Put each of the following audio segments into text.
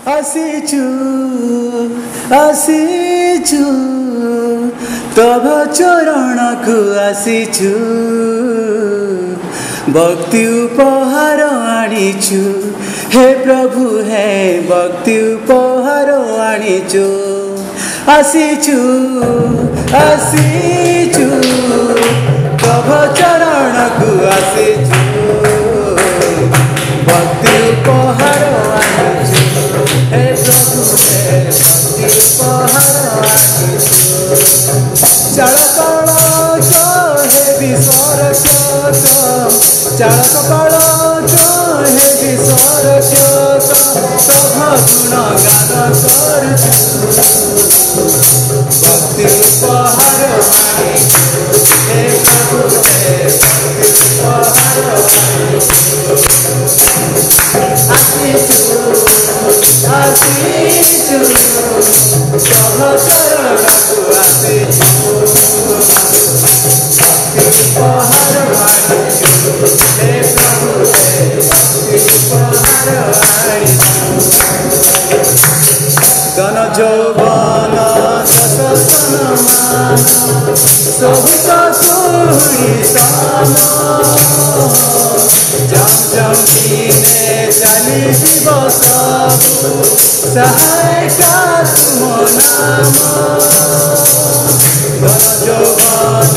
आसीचु आसीचु तब चरण को आसीचु भक्ति उपहार आनीचु हे प्रभु हे भक्ति उपहार आनीचु आसीचु आसीचु तब चरण को आसीचु भक्ति उपहार आनीचु हे प्रभु हे भक्ति उपहार आनीचु चाल कपड़ हे विस्वर चाल कपड़ हे विस्वर सभा गुण गान करुछु भक्ति उपहार हे प्रभु हे भक्ति उपहार आसीचु आसीचु तब चरण को आसीचु भक्ति उपहार हे प्रभु हे भक्ति उपहार धन जौवन सबु तोरी सान जम जम दिने चली जीव सबु सहायता तुम नाम धन जौवन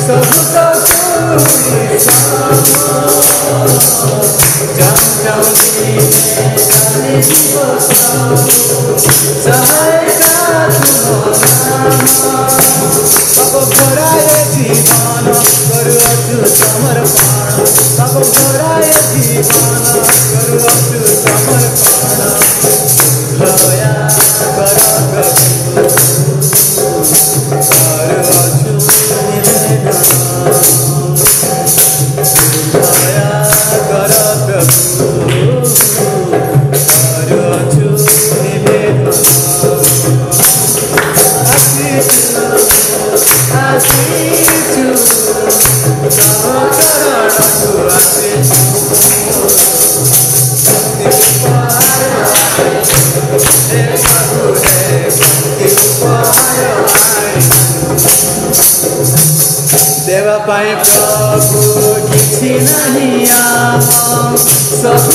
सबु तोरी सान जम जम दिने चली जीव सबु सहायता सब भराए जीवन करुअछु समर्पण सब भराए जीवन करुअछु समर्पण दया कर करुअछु निवेदन दया कर करुअछु निवेदन आसीचु तब चरण को आसीचु भक्ति उपहार हे प्रभु हे भक्ति उपहार देवा पाए प्रभु किछि नहीं आम सब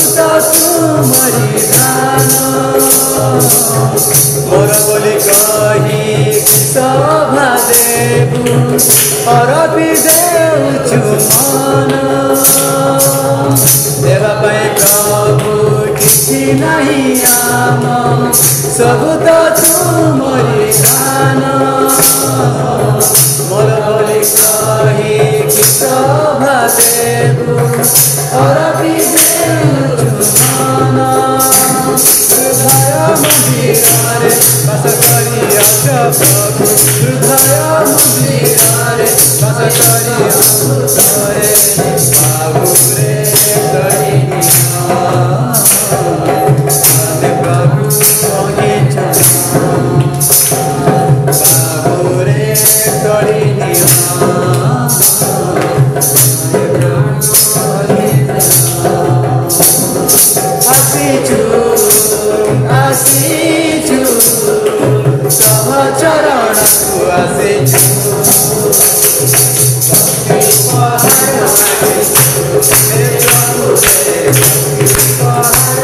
तुमरी दान मोर बोली कही सभा देबु अरबी देउछु मन देवा पाए प्रभु किछि नहीं आम सब तुमरी दान मोर बोली कही सभा देबु अरबी देउछु मन हृदय मंदिर बस करियछ प्रभु हृदय मंदिर बस करियछ बाबू रे करिनिया प्रभु कहिछ बाबू रे करिनिया आसीचु आसीचु तब चरण को आसीचु भक्ति उपहार हे प्रभु हे भक्ति उपहार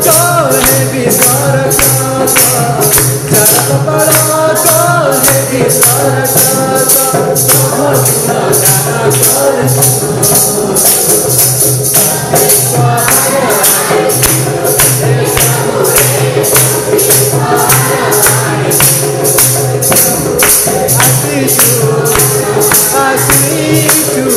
चाल हे विस्वर चाल कपड़ हे विस्वर सब गुण गान आसीचु